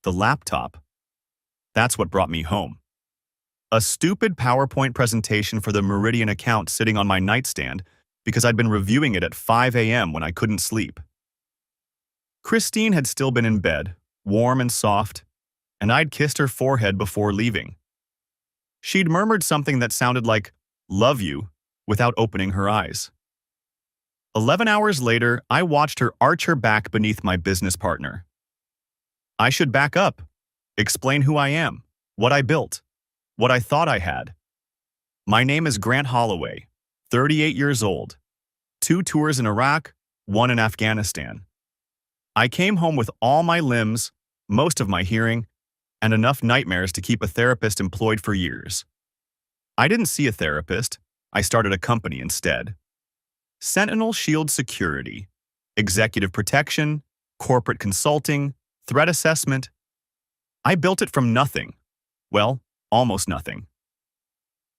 The laptop. That's what brought me home. A stupid PowerPoint presentation for the Meridian account sitting on my nightstand because I'd been reviewing it at 5 a.m. when I couldn't sleep. Christine had still been in bed, warm and soft, and I'd kissed her forehead before leaving. She'd murmured something that sounded like, "Love you," without opening her eyes. 11 hours later, I watched her arch her back beneath my business partner. I should back up, explain who I am, what I built, what I thought I had. My name is Grant Holloway, 38 years old, 2 tours in Iraq, 1 in Afghanistan. I came home with all my limbs, most of my hearing, and enough nightmares to keep a therapist employed for years. I didn't see a therapist. I started a company instead. Sentinel Shield Security, executive protection, corporate consulting, threat assessment. I built it from nothing. Well, almost nothing.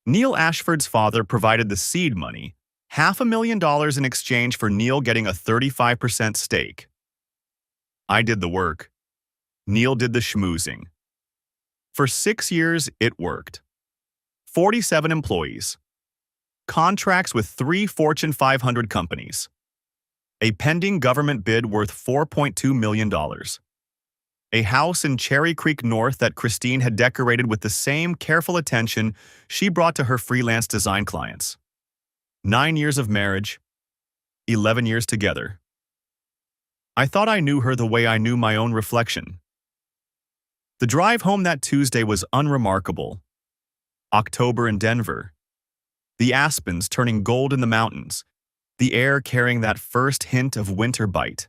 Neil Ashford's father provided the seed money, $500,000 in exchange for Neil getting a 35% stake. I did the work. Neil did the schmoozing. For 6 years, it worked. 47 employees. Contracts with 3 Fortune 500 companies. A pending government bid worth $4.2 million. A house in Cherry Creek North that Christine had decorated with the same careful attention she brought to her freelance design clients. 9 years of marriage, 11 years together. I thought I knew her the way I knew my own reflection. The drive home that Tuesday was unremarkable. October in Denver. The aspens turning gold in the mountains, the air carrying that first hint of winter bite.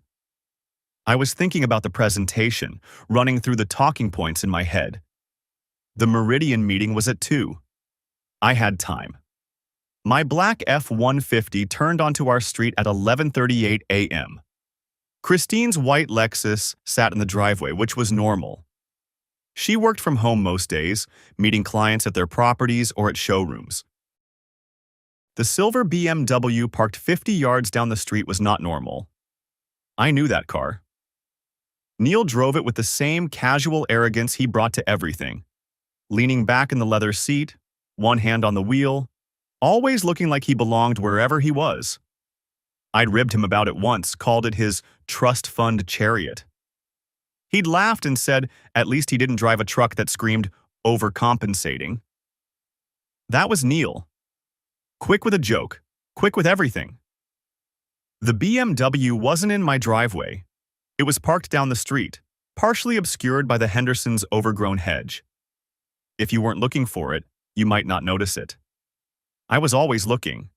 I was thinking about the presentation, running through the talking points in my head. The Meridian meeting was at 2. I had time. My black F-150 turned onto our street at 11:38 a.m. Christine's white Lexus sat in the driveway, which was normal. She worked from home most days, meeting clients at their properties or at showrooms. The silver BMW parked 50 yards down the street was not normal. I knew that car. Neil drove it with the same casual arrogance he brought to everything, leaning back in the leather seat, one hand on the wheel, always looking like he belonged wherever he was. I'd ribbed him about it once, called it his trust fund chariot. He'd laughed and said at least he didn't drive a truck that screamed, "overcompensating." That was Neil. Quick with a joke, quick with everything. The BMW wasn't in my driveway. It was parked down the street, partially obscured by the Henderson's overgrown hedge. If you weren't looking for it, you might not notice it. I was always looking.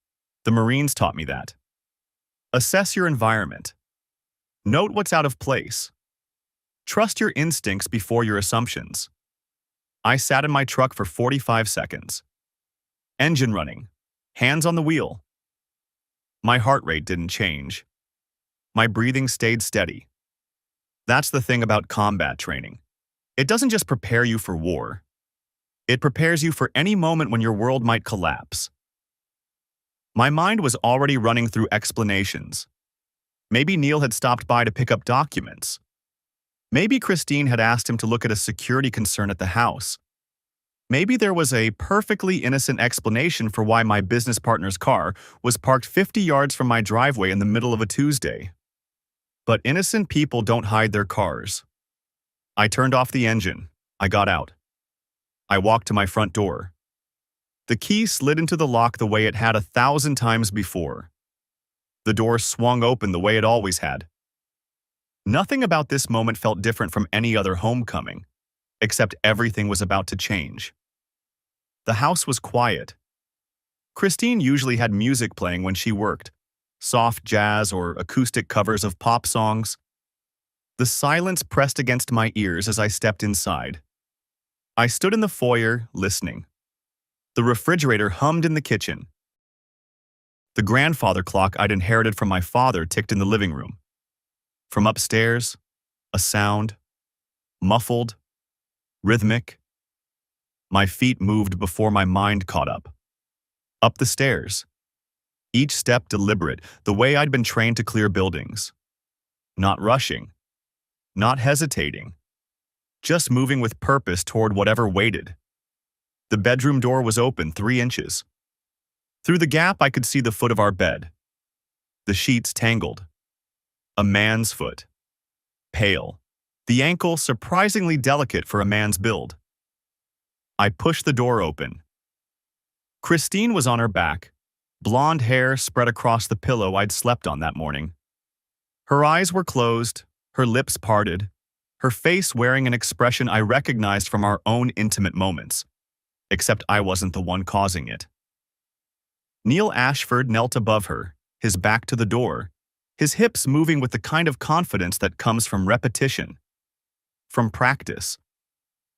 The Marines taught me that. Assess your environment. Note what's out of place. Trust your instincts before your assumptions. I sat in my truck for 45 seconds. Engine running. Hands on the wheel. My heart rate didn't change. My breathing stayed steady. That's the thing about combat training. It doesn't just prepare you for war. It prepares you for any moment when your world might collapse. My mind was already running through explanations. Maybe Neil had stopped by to pick up documents. Maybe Christine had asked him to look at a security concern at the house. Maybe there was a perfectly innocent explanation for why my business partner's car was parked 50 yards from my driveway in the middle of a Tuesday. But innocent people don't hide their cars. I turned off the engine. I got out. I walked to my front door. The key slid into the lock the way it had 1,000 times before. The door swung open the way it always had. Nothing about this moment felt different from any other homecoming, except everything was about to change. The house was quiet. Christine usually had music playing when she worked, soft jazz or acoustic covers of pop songs. The silence pressed against my ears as I stepped inside. I stood in the foyer, listening. The refrigerator hummed in the kitchen. The grandfather clock I'd inherited from my father ticked in the living room. From upstairs, a sound, muffled, rhythmic. My feet moved before my mind caught up. Up the stairs. Each step deliberate, the way I'd been trained to clear buildings. Not rushing. Not hesitating. just moving with purpose toward whatever waited. The bedroom door was open 3 inches. Through the gap, I could see the foot of our bed. The sheets tangled. A man's foot. Pale. The ankle surprisingly delicate for a man's build. I pushed the door open. Christine was on her back, blonde hair spread across the pillow I'd slept on that morning. Her eyes were closed, her lips parted, her face wearing an expression I recognized from our own intimate moments, except I wasn't the one causing it. Neil Ashford knelt above her, his back to the door, his hips moving with the kind of confidence that comes from repetition, from practice,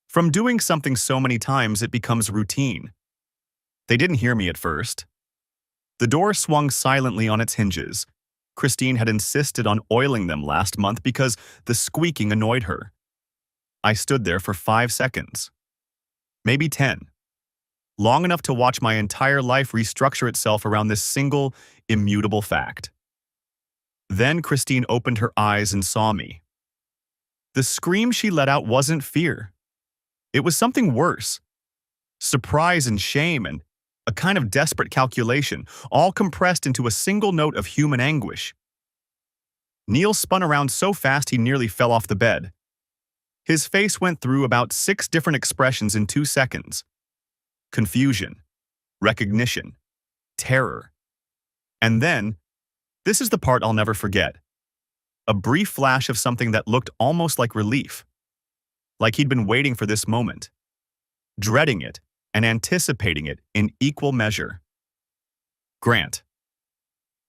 from doing something so many times it becomes routine. They didn't hear me at first. The door swung silently on its hinges. Christine had insisted on oiling them last month because the squeaking annoyed her. I stood there for 5 seconds. Maybe 10. Long enough to watch my entire life restructure itself around this single, immutable fact. Then Christine opened her eyes and saw me. The scream she let out wasn't fear. It was something worse. Surprise and shame and a kind of desperate calculation, all compressed into a single note of human anguish. Neil spun around so fast he nearly fell off the bed. His face went through about 6 different expressions in 2 seconds. Confusion, recognition, terror. And then, this is the part I'll never forget, a brief flash of something that looked almost like relief. Like he'd been waiting for this moment, dreading it and anticipating it in equal measure. Grant.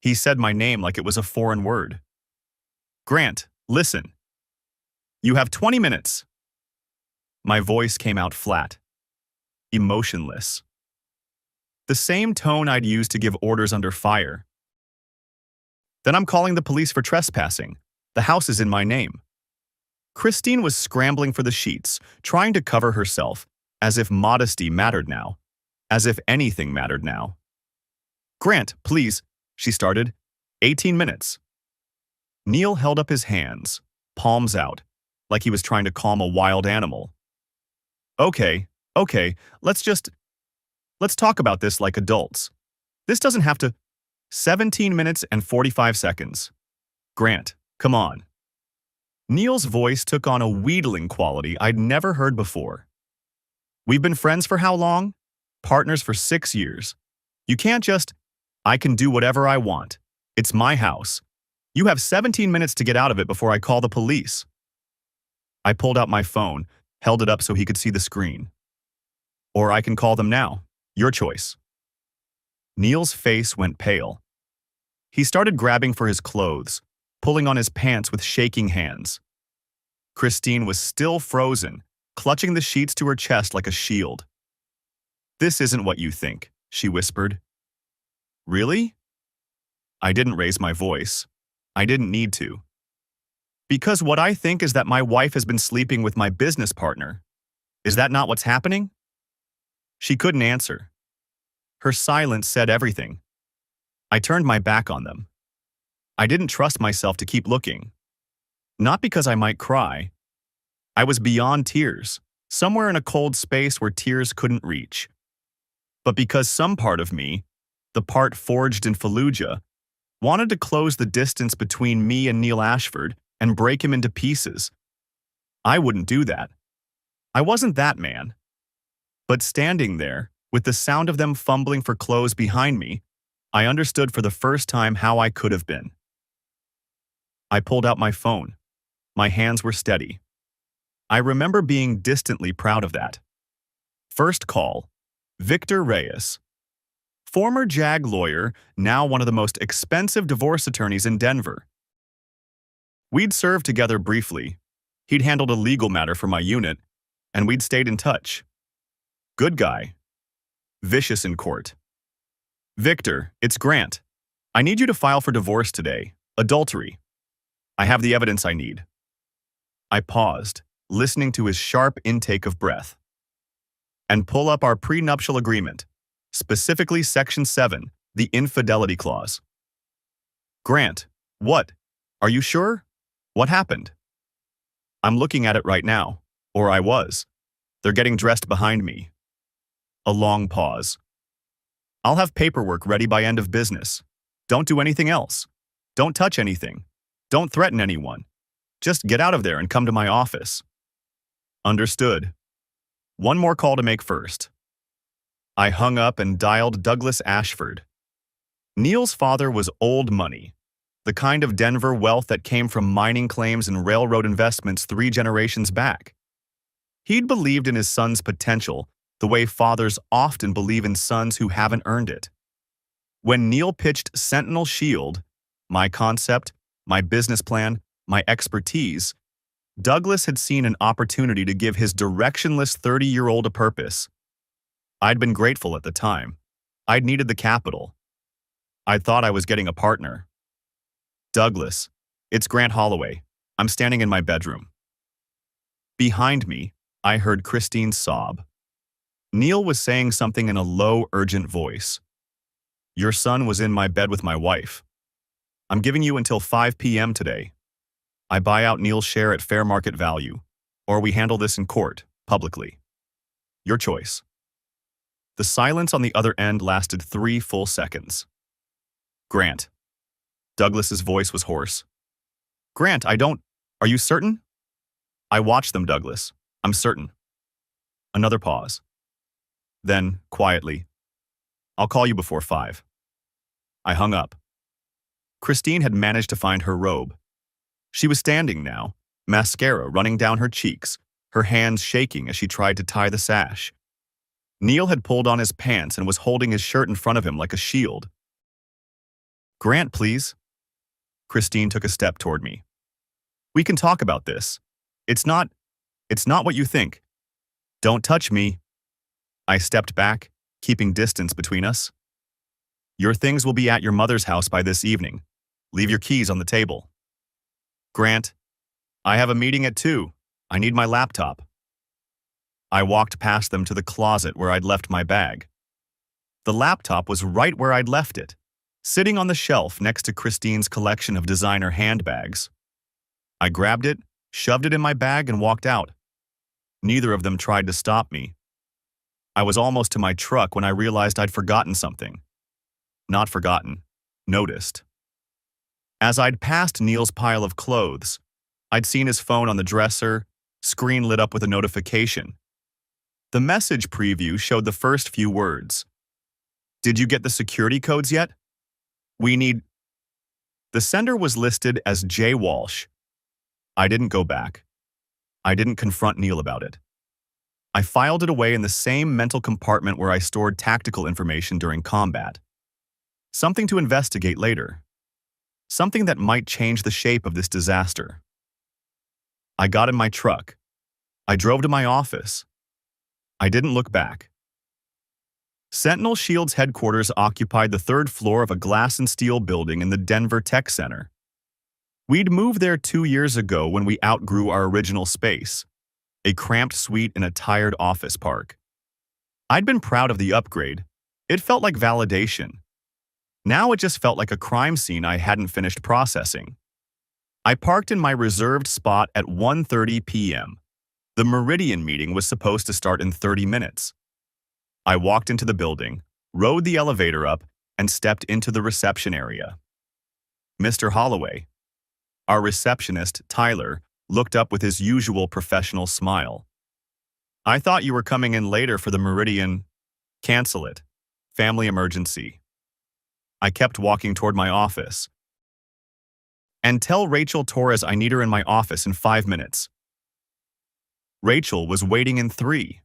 He said my name like it was a foreign word. Grant, listen. You have 20 minutes. My voice came out flat, emotionless. The same tone I'd used to give orders under fire. Then I'm calling the police for trespassing. The house is in my name. Christine was scrambling for the sheets, trying to cover herself, as if modesty mattered now, as if anything mattered now. Grant, please, she started. 18 minutes. Neil held up his hands, palms out, like he was trying to calm a wild animal. Okay, let's talk about this like adults. This doesn't have to. 17 minutes and 45 seconds. Grant, come on. Neil's voice took on a wheedling quality I'd never heard before. We've been friends for how long? Partners for 6 years. You can't just, I can do whatever I want. It's my house. You have 17 minutes to get out of it before I call the police. I pulled out my phone, held it up so he could see the screen. Or I can call them now. Your choice. Neil's face went pale. He started grabbing for his clothes, pulling on his pants with shaking hands. Christine was still frozen, clutching the sheets to her chest like a shield. This isn't what you think, she whispered. Really? I didn't raise my voice. I didn't need to. Because what I think is that my wife has been sleeping with my business partner. Is that not what's happening? She couldn't answer. Her silence said everything. I turned my back on them. I didn't trust myself to keep looking. Not because I might cry. I was beyond tears, somewhere in a cold space where tears couldn't reach. But because some part of me, the part forged in Fallujah, wanted to close the distance between me and Neil Ashford and break him into pieces. I wouldn't do that. I wasn't that man. But standing there, with the sound of them fumbling for clothes behind me, I understood for the first time how I could have been. I pulled out my phone. My hands were steady. I remember being distantly proud of that. First call, Victor Reyes. Former JAG lawyer, now one of the most expensive divorce attorneys in Denver. We'd served together briefly. He'd handled a legal matter for my unit, and we'd stayed in touch. Good guy. Vicious in court. Victor, it's Grant. I need you to file for divorce today. Adultery. I have the evidence I need. I paused, listening to his sharp intake of breath. And pull up our prenuptial agreement, specifically Section 7, the infidelity clause. Grant, what? Are you sure? What happened? I'm looking at it right now. Or I was. They're getting dressed behind me. A long pause. I'll have paperwork ready by end of business. Don't do anything else. Don't touch anything. Don't threaten anyone. Just get out of there and come to my office. Understood. One more call to make first. I hung up and dialed Douglas Ashford. Neil's father was old money, the kind of Denver wealth that came from mining claims and railroad investments 3 generations back. He'd believed in his son's potential the way fathers often believe in sons who haven't earned it. When Neil pitched Sentinel Shield, my concept, my business plan, my expertise, Douglas had seen an opportunity to give his directionless 30-year-old a purpose. I'd been grateful at the time. I'd needed the capital. I thought I was getting a partner. Douglas, it's Grant Holloway. I'm standing in my bedroom. Behind me, I heard Christine sob. Neil was saying something in a low, urgent voice. Your son was in my bed with my wife. I'm giving you until 5 p.m. today. I buy out Neil's share at fair market value, or we handle this in court, publicly. Your choice. The silence on the other end lasted 3 full seconds. Grant. Douglas's voice was hoarse. Grant, are you certain? I watched them, Douglas. I'm certain. Another pause. Then, quietly, I'll call you before 5. I hung up. Christine had managed to find her robe. She was standing now, mascara running down her cheeks, her hands shaking as she tried to tie the sash. Neil had pulled on his pants and was holding his shirt in front of him like a shield. Grant, please. Christine took a step toward me. We can talk about this. It's not what you think. Don't touch me. I stepped back, keeping distance between us. Your things will be at your mother's house by this evening. Leave your keys on the table. Grant, I have a meeting at 2. I need my laptop. I walked past them to the closet where I'd left my bag. The laptop was right where I'd left it, sitting on the shelf next to Christine's collection of designer handbags. I grabbed it, shoved it in my bag, and walked out. Neither of them tried to stop me. I was almost to my truck when I realized I'd forgotten something. Not forgotten, noticed. As I'd passed Neil's pile of clothes, I'd seen his phone on the dresser, screen lit up with a notification. The message preview showed the first few words. Did you get the security codes yet? We need... The sender was listed as J. Walsh. I didn't go back. I didn't confront Neil about it. I filed it away in the same mental compartment where I stored tactical information during combat. Something to investigate later. Something that might change the shape of this disaster. I got in my truck. I drove to my office. I didn't look back. Sentinel Shield's headquarters occupied the 3rd floor of a glass and steel building in the Denver Tech Center. We'd moved there 2 years ago when we outgrew our original space, a cramped suite in a tired office park. I'd been proud of the upgrade. It felt like validation. Now it just felt like a crime scene I hadn't finished processing. I parked in my reserved spot at 1:30 p.m. The Meridian meeting was supposed to start in 30 minutes. I walked into the building, rode the elevator up, and stepped into the reception area. Mr. Holloway. Our receptionist, Tyler, looked up with his usual professional smile. I thought you were coming in later for the Meridian. Cancel it. Family emergency. I kept walking toward my office. And tell Rachel Torres I need her in my office in 5 minutes. Rachel was waiting in 3.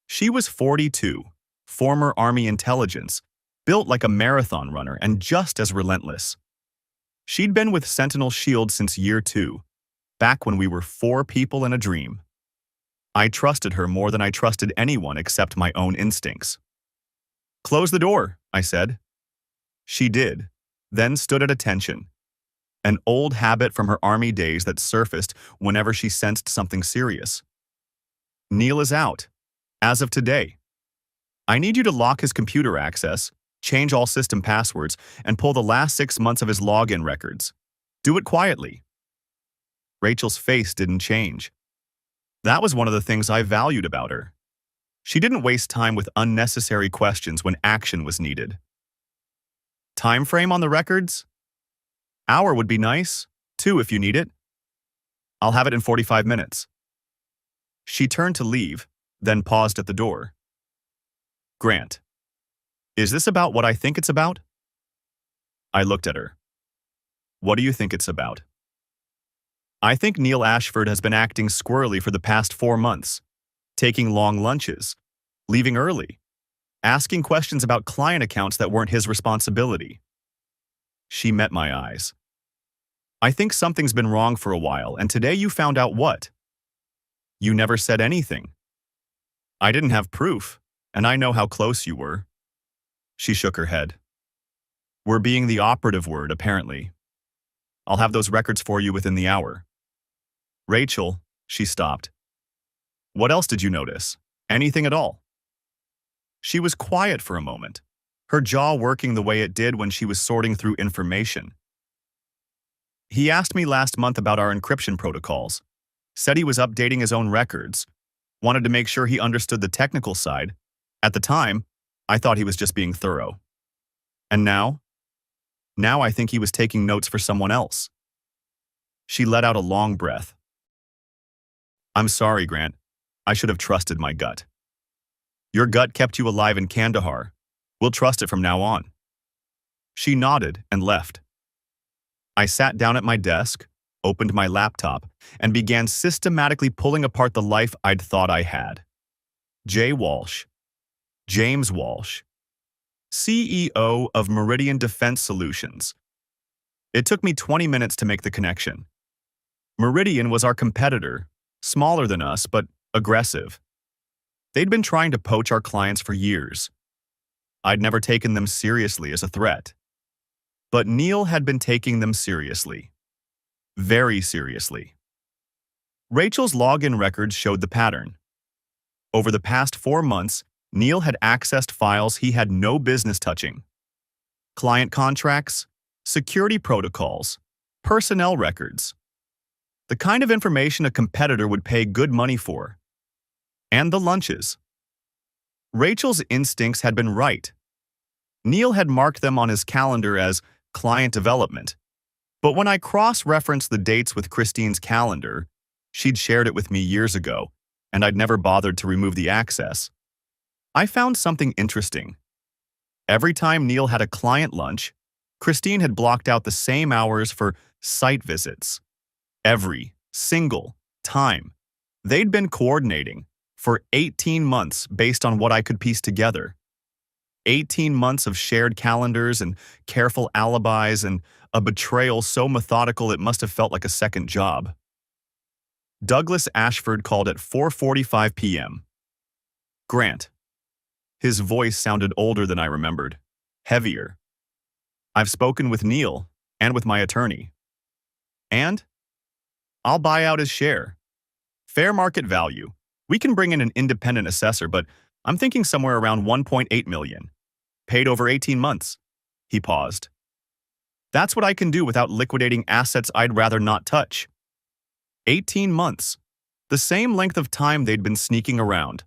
She was 42, former Army intelligence, built like a marathon runner and just as relentless. She'd been with Sentinel Shield since year 2, back when we were 4 people in a dream. I trusted her more than I trusted anyone except my own instincts. Close the door, I said. She did, then stood at attention. An old habit from her Army days that surfaced whenever she sensed something serious. Neil is out, as of today. I need you to lock his computer access, change all system passwords, and pull the last 6 months of his login records. Do it quietly. Rachel's face didn't change. That was one of the things I valued about her. She didn't waste time with unnecessary questions when action was needed. Time frame on the records? Hour would be nice. 2 if you need it. I'll have it in 45 minutes. She turned to leave, then paused at the door. Grant, is this about what I think it's about? I looked at her. What do you think it's about? I think Neil Ashford has been acting squirrely for the past 4 months, taking long lunches, leaving early, asking questions about client accounts that weren't his responsibility. She met my eyes. I think something's been wrong for a while, and today you found out what? You never said anything. I didn't have proof, and I know how close you were. She shook her head. We're being the operative word, apparently. I'll have those records for you within the hour. Rachel, she stopped. What else did you notice? Anything at all? She was quiet for a moment, her jaw working the way it did when she was sorting through information. He asked me last month about our encryption protocols, said he was updating his own records, wanted to make sure he understood the technical side. At the time, I thought he was just being thorough. And now? Now I think he was taking notes for someone else. She let out a long breath. I'm sorry, Grant. I should have trusted my gut. Your gut kept you alive in Kandahar. We'll trust it from now on. She nodded and left. I sat down at my desk, opened my laptop, and began systematically pulling apart the life I'd thought I had. Jay Walsh. James Walsh. CEO of Meridian Defense Solutions. It took me 20 minutes to make the connection. Meridian was our competitor, smaller than us, but aggressive. They'd been trying to poach our clients for years. I'd never taken them seriously as a threat. But Neil had been taking them seriously. Very seriously. Rachel's login records showed the pattern. Over the past 4 months, Neil had accessed files he had no business touching. Client contracts, security protocols, personnel records. The kind of information a competitor would pay good money for. And the lunches. Rachel's instincts had been right. Neil had marked them on his calendar as client development. But when I cross-referenced the dates with Christine's calendar, she'd shared it with me years ago, and I'd never bothered to remove the access. I found something interesting. Every time Neil had a client lunch, Christine had blocked out the same hours for site visits. Every single time. They'd been coordinating for 18 months based on what I could piece together. 18 months of shared calendars and careful alibis and a betrayal so methodical it must have felt like a second job. Douglas Ashford called at 4:45 p.m. Grant. His voice sounded older than I remembered, heavier. I've spoken with Neil and with my attorney. And? I'll buy out his share. Fair market value. We can bring in an independent assessor, but I'm thinking somewhere around 1.8 million. Paid over 18 months. He paused. That's what I can do without liquidating assets I'd rather not touch. 18 months. The same length of time they'd been sneaking around.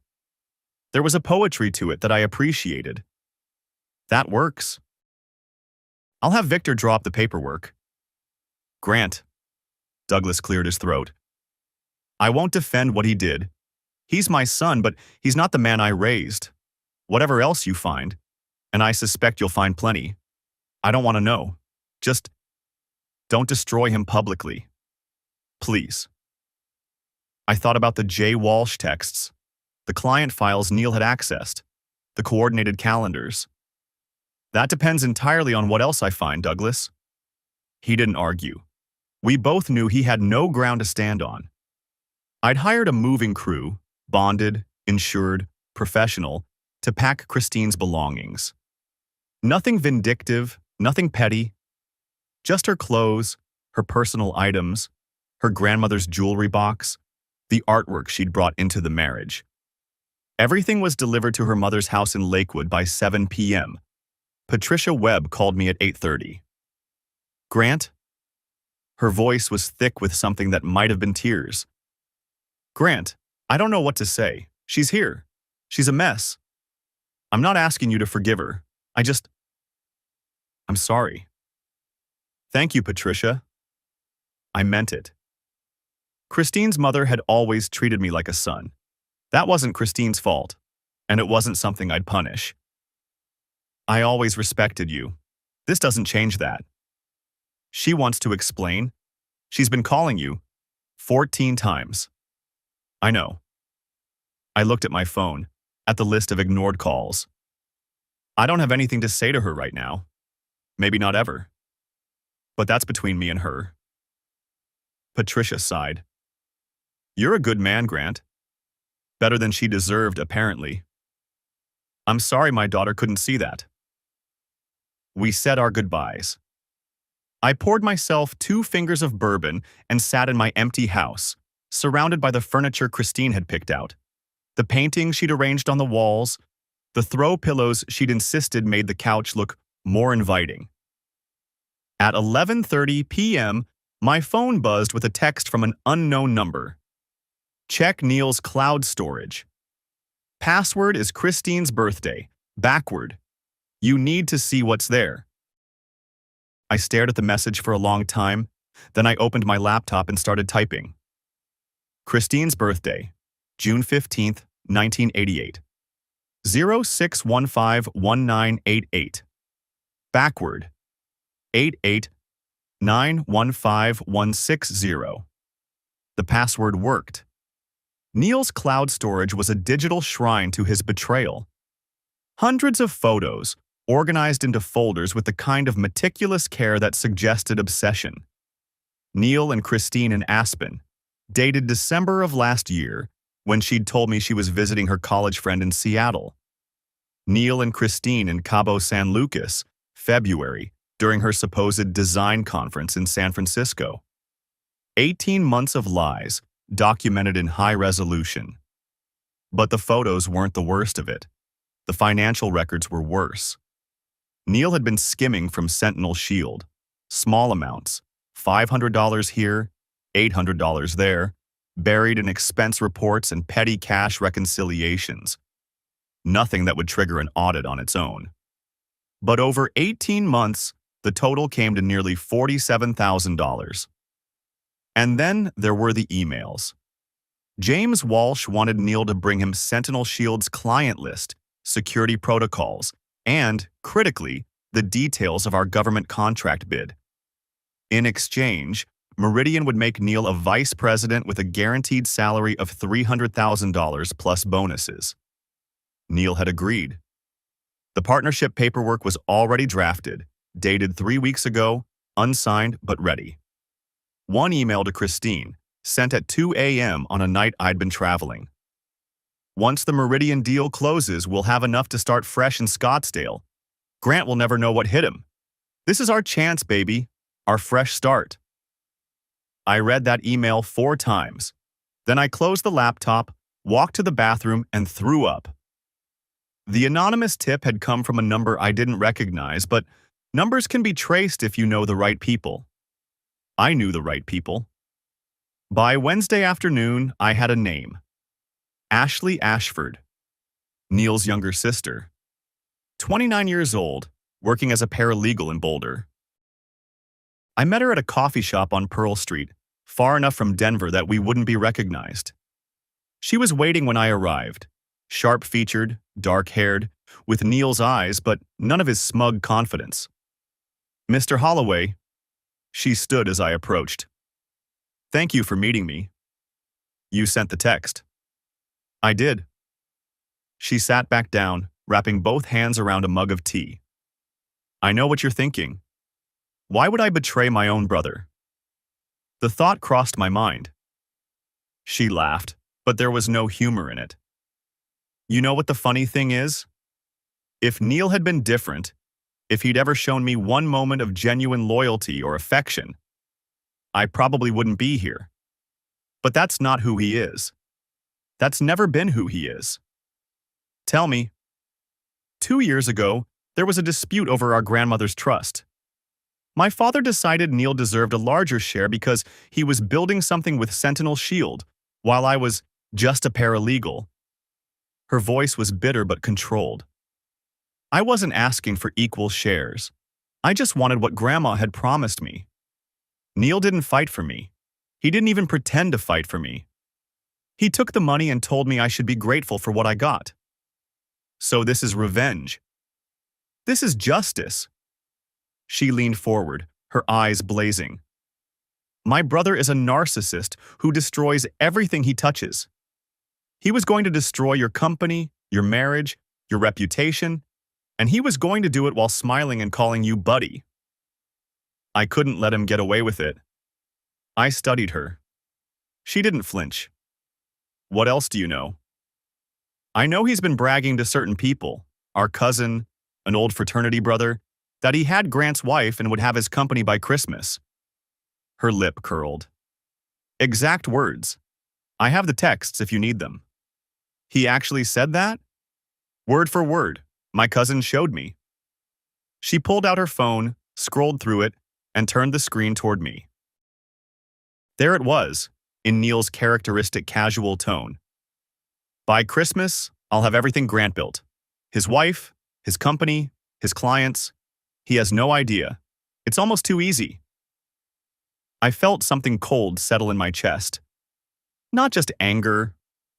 There was a poetry to it that I appreciated. That works. I'll have Victor draw up the paperwork. Grant. Douglas cleared his throat. I won't defend what he did. He's my son, but he's not the man I raised. Whatever else you find, and I suspect you'll find plenty, I don't want to know. Just don't destroy him publicly. Please. I thought about the Jay Walsh texts, the client files Neil had accessed, the coordinated calendars. That depends entirely on what else I find, Douglas. He didn't argue. We both knew he had no ground to stand on. I'd hired a moving crew, bonded, insured, professional, to pack Christine's belongings. Nothing vindictive, nothing petty. Just her clothes, her personal items, her grandmother's jewelry box, the artwork she'd brought into the marriage. Everything was delivered to her mother's house in Lakewood by 7 p.m. Patricia Webb called me at 8:30. Grant? Her voice was thick with something that might have been tears. Grant, I don't know what to say. She's here. She's a mess. I'm not asking you to forgive her. I'm sorry. Thank you, Patricia. I meant it. Christine's mother had always treated me like a son. That wasn't Christine's fault, and it wasn't something I'd punish. I always respected you. This doesn't change that. She wants to explain. She's been calling you 14 times. I know. I looked at my phone, at the list of ignored calls. I don't have anything to say to her right now. Maybe not ever. But that's between me and her. Patricia sighed. You're a good man, Grant. Better than she deserved, apparently. I'm sorry my daughter couldn't see that. We said our goodbyes. I poured myself 2 fingers of bourbon and sat in my empty house, surrounded by the furniture Christine had picked out. The paintings she'd arranged on the walls, the throw pillows she'd insisted made the couch look more inviting. At 11:30 p.m., my phone buzzed with a text from an unknown number. Check Neil's cloud storage. Password is Christine's birthday. Backward. You need to see what's there. I stared at the message for a long time, then I opened my laptop and started typing. Christine's birthday, June 15th, 1988. 06151988. Backward. 88915160. The password worked. Neil's cloud storage was a digital shrine to his betrayal. Hundreds of photos, organized into folders with the kind of meticulous care that suggested obsession. Neil and Christine in Aspen, dated December of last year, when she'd told me she was visiting her college friend in Seattle. Neil and Christine in Cabo San Lucas, February, during her supposed design conference in San Francisco. 18 months of lies, documented in high resolution. But the photos weren't the worst of it. The financial records were worse. Neil had been skimming from Sentinel Shield. Small amounts, $500 here, $800 there, buried in expense reports and petty cash reconciliations. Nothing that would trigger an audit on its own. But over 18 months, the total came to nearly $47,000. And then there were the emails. James Walsh wanted Neil to bring him Sentinel Shield's client list, security protocols, and, critically, the details of our government contract bid. In exchange, Meridian would make Neil a vice president with a guaranteed salary of $300,000 plus bonuses. Neil had agreed. The partnership paperwork was already drafted, dated 3 weeks ago, unsigned but ready. One email to Christine, sent at 2 a.m. on a night I'd been traveling. Once the Meridian deal closes, we'll have enough to start fresh in Scottsdale. Grant will never know what hit him. This is our chance, baby. Our fresh start. I read that email 4 times. Then I closed the laptop, walked to the bathroom, and threw up. The anonymous tip had come from a number I didn't recognize, but numbers can be traced if you know the right people. I knew the right people. By Wednesday afternoon, I had a name. Ashley Ashford, Neil's younger sister. 29 years old, working as a paralegal in Boulder. I met her at a coffee shop on Pearl Street, far enough from Denver that we wouldn't be recognized. She was waiting when I arrived, sharp-featured, dark-haired, with Neil's eyes but none of his smug confidence. Mr. Holloway. She stood as I approached. Thank you for meeting me. You sent the text. I did. She sat back down, wrapping both hands around a mug of tea. I know what you're thinking. Why would I betray my own brother? The thought crossed my mind. She laughed, but there was no humor in it. You know what the funny thing is? If Neil had been different, if he'd ever shown me one moment of genuine loyalty or affection, I probably wouldn't be here. But that's not who he is. That's never been who he is. Tell me. 2 years ago, there was a dispute over our grandmother's trust. My father decided Neil deserved a larger share because he was building something with Sentinel Shield, while I was Just a paralegal. Her voice was bitter but controlled. I wasn't asking for equal shares. I just wanted what Grandma had promised me. Neil didn't fight for me. He didn't even pretend to fight for me. He took the money and told me I should be grateful for what I got. So this is revenge. This is justice. She leaned forward, her eyes blazing. My brother is a narcissist who destroys everything he touches. He was going to destroy your company, your marriage, your reputation, and he was going to do it while smiling and calling you buddy. I couldn't let him get away with it. I studied her. She didn't flinch. What else do you know? I know he's been bragging to certain people, our cousin, an old fraternity brother, that he had Grant's wife and would have his company by Christmas. Her lip curled. Exact words. I have the texts if you need them. He actually said that? Word for word. My cousin showed me. She pulled out her phone, scrolled through it, and turned the screen toward me. There it was, in Neil's characteristic casual tone. By Christmas, I'll have everything Grant built. His wife, his company, his clients. He has no idea. It's almost too easy. I felt something cold settle in my chest. Not just anger,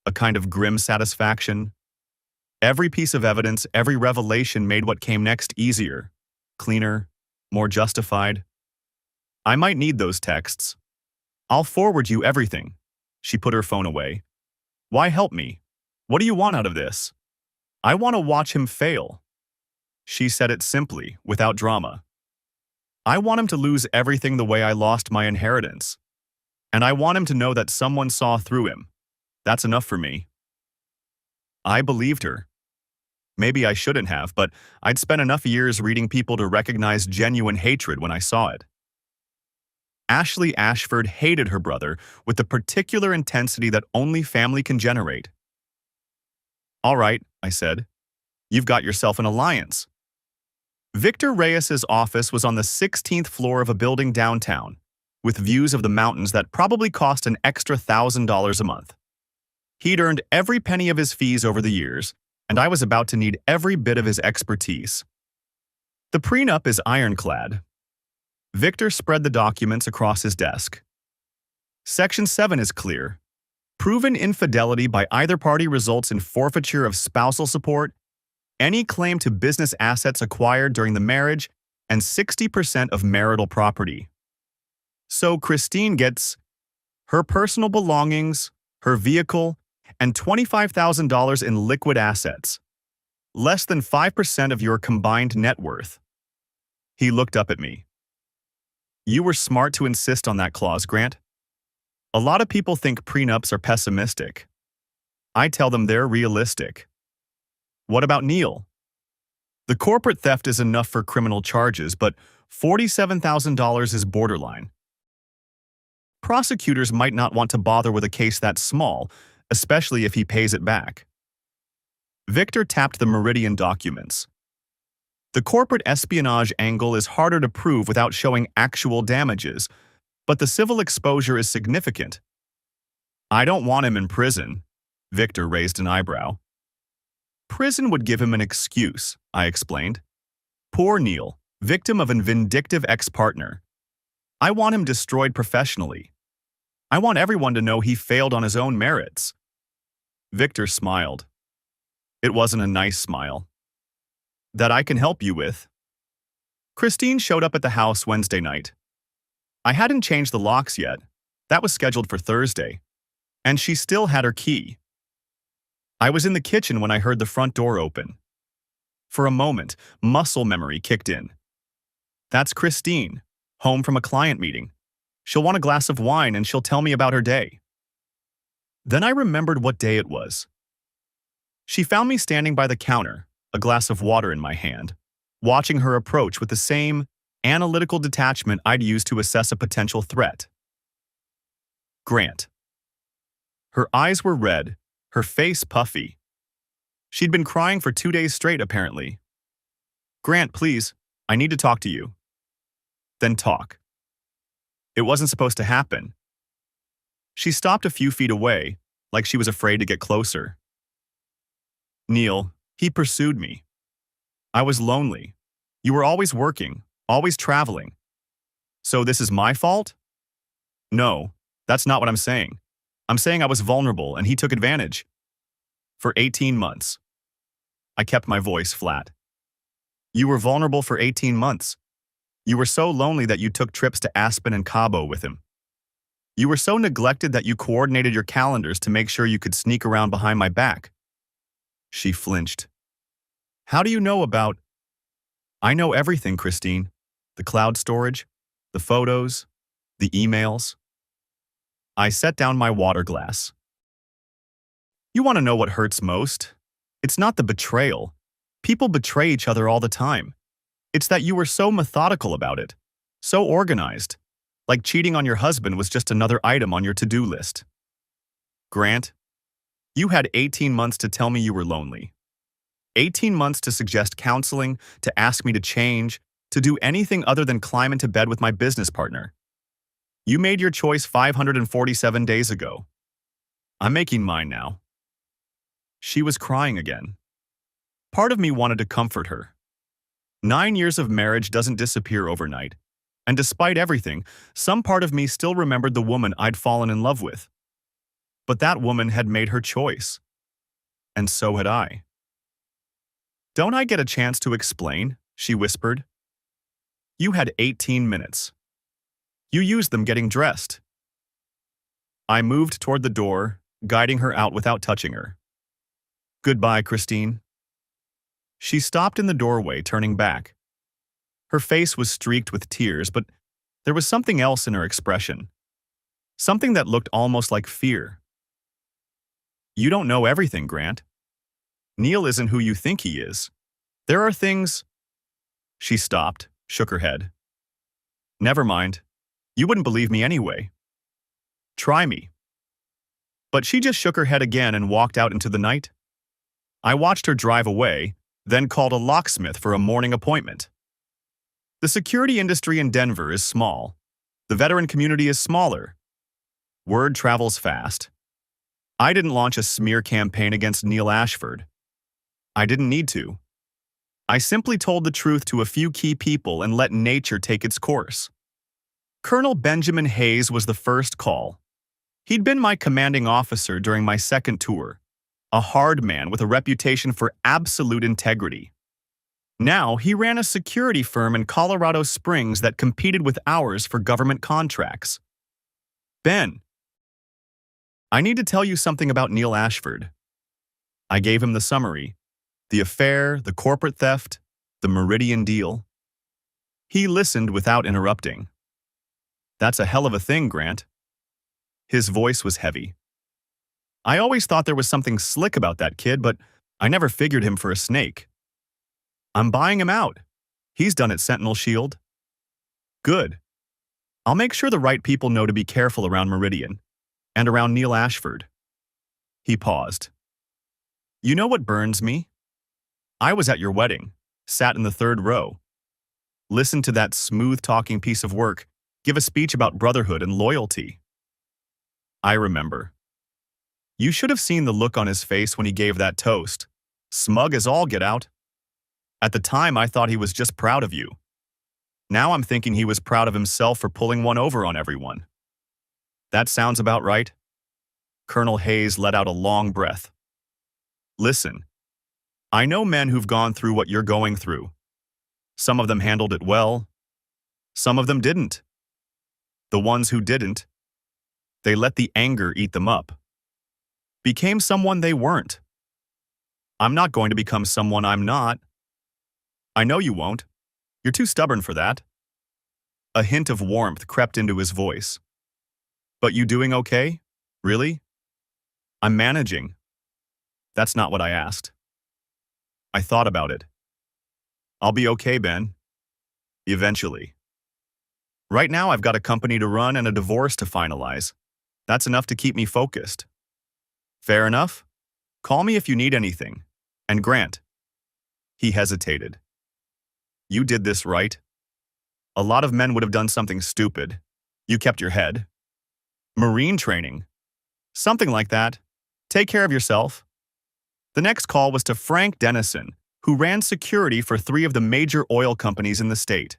a kind of grim satisfaction. Every piece of evidence, every revelation made what came next easier, cleaner, more justified. I might need those texts. I'll forward you everything. She put her phone away. Why help me? What do you want out of this? I want to watch him fail. She said it simply, without drama. I want him to lose everything the way I lost my inheritance. And I want him to know that someone saw through him. That's enough for me. I believed her. Maybe I shouldn't have, but I'd spent enough years reading people to recognize genuine hatred when I saw it. Ashley Ashford hated her brother with the particular intensity that only family can generate. All right, I said. You've got yourself an alliance. Victor Reyes's office was on the 16th floor of a building downtown, with views of the mountains that probably cost an extra $1,000 a month. He'd earned every penny of his fees over the years, and I was about to need every bit of his expertise. The prenup is ironclad. Victor spread the documents across his desk. Section 7 is clear. Proven infidelity by either party results in forfeiture of spousal support, any claim to business assets acquired during the marriage, and 60% of marital property. So Christine gets her personal belongings, her vehicle, and $25,000 in liquid assets, less than 5% of your combined net worth. He looked up at me. You were smart to insist on that clause, Grant. A lot of people think prenups are pessimistic. I tell them they're realistic. What about Neil? The corporate theft is enough for criminal charges, but $47,000 is borderline. Prosecutors might not want to bother with a case that small, especially if he pays it back. Victor tapped the Meridian documents. The corporate espionage angle is harder to prove without showing actual damages, but the civil exposure is significant. I don't want him in prison. Victor raised an eyebrow. Prison would give him an excuse, I explained. Poor Neil, victim of a vindictive ex-partner. I want him destroyed professionally. I want everyone to know he failed on his own merits. Victor smiled. It wasn't a nice smile. That I can help you with. Christine showed up at the house Wednesday night. I hadn't changed the locks yet. That was scheduled for Thursday. And she still had her key. I was in the kitchen when I heard the front door open. For a moment, muscle memory kicked in. That's Christine, home from a client meeting. She'll want a glass of wine and she'll tell me about her day. Then I remembered what day it was. She found me standing by the counter, a glass of water in my hand, watching her approach with the same analytical detachment I'd use to assess a potential threat. Grant. Her eyes were red, her face puffy. She'd been crying for 2 days straight, apparently. Grant, please, I need to talk to you. Then talk. It wasn't supposed to happen. She stopped a few feet away, like she was afraid to get closer. Neil, he pursued me. I was lonely. You were always working, always traveling. So this is my fault? No, that's not what I'm saying. I'm saying I was vulnerable and he took advantage. For 18 months. I kept my voice flat. You were vulnerable for 18 months. You were so lonely that you took trips to Aspen and Cabo with him. You were so neglected that you coordinated your calendars to make sure you could sneak around behind my back. She flinched. How do you know about? I know everything, Christine. The cloud storage, the photos, the emails. I set down my water glass. You want to know what hurts most? It's not the betrayal. People betray each other all the time. It's that you were so methodical about it, so organized, like cheating on your husband was just another item on your to-do list. Grant, you had 18 months to tell me you were lonely. 18 months to suggest counseling, to ask me to change, to do anything other than climb into bed with my business partner. You made your choice 547 days ago. I'm making mine now. She was crying again. Part of me wanted to comfort her. 9 years of marriage doesn't disappear overnight, and despite everything, some part of me still remembered the woman I'd fallen in love with. But that woman had made her choice. And so had I. Don't I get a chance to explain? She whispered. You had 18 minutes. You used them getting dressed. I moved toward the door, guiding her out without touching her. Goodbye, Christine. She stopped in the doorway, turning back. Her face was streaked with tears, but there was something else in her expression. Something that looked almost like fear. You don't know everything, Grant. Neil isn't who you think he is. There are things… She stopped, shook her head. Never mind. You wouldn't believe me anyway. Try me. But she just shook her head again and walked out into the night. I watched her drive away, then called a locksmith for a morning appointment. The security industry in Denver is small. The veteran community is smaller. Word travels fast. I didn't launch a smear campaign against Neil Ashford. I didn't need to. I simply told the truth to a few key people and let nature take its course. Colonel Benjamin Hayes was the first call. He'd been my commanding officer during my second tour, a hard man with a reputation for absolute integrity. Now, he ran a security firm in Colorado Springs that competed with ours for government contracts. Ben, I need to tell you something about Neil Ashford. I gave him the summary, the affair, the corporate theft, the Meridian deal. He listened without interrupting. That's a hell of a thing, Grant. His voice was heavy. I always thought there was something slick about that kid, but I never figured him for a snake. I'm buying him out. He's done at Sentinel Shield. Good. I'll make sure the right people know to be careful around Meridian and around Neil Ashford. He paused. You know what burns me? I was at your wedding, sat in the third row. Listened to that smooth-talking piece of work give a speech about brotherhood and loyalty. I remember. You should have seen the look on his face when he gave that toast. Smug as all get out. At the time, I thought he was just proud of you. Now I'm thinking he was proud of himself for pulling one over on everyone. That sounds about right. Colonel Hayes let out a long breath. Listen, I know men who've gone through what you're going through. Some of them handled it well. Some of them didn't. The ones who didn't, they let the anger eat them up. Became someone they weren't. I'm not going to become someone I'm not. I know you won't. You're too stubborn for that. A hint of warmth crept into his voice. But you doing okay? Really? I'm managing. That's not what I asked. I thought about it. I'll be okay, Ben. Eventually. Right now, I've got a company to run and a divorce to finalize. That's enough to keep me focused. Fair enough? Call me if you need anything. And Grant. He hesitated. You did this right. A lot of men would have done something stupid. You kept your head. Marine training. Something like that. Take care of yourself. The next call was to Frank Dennison, who ran security for 3 of the major oil companies in the state.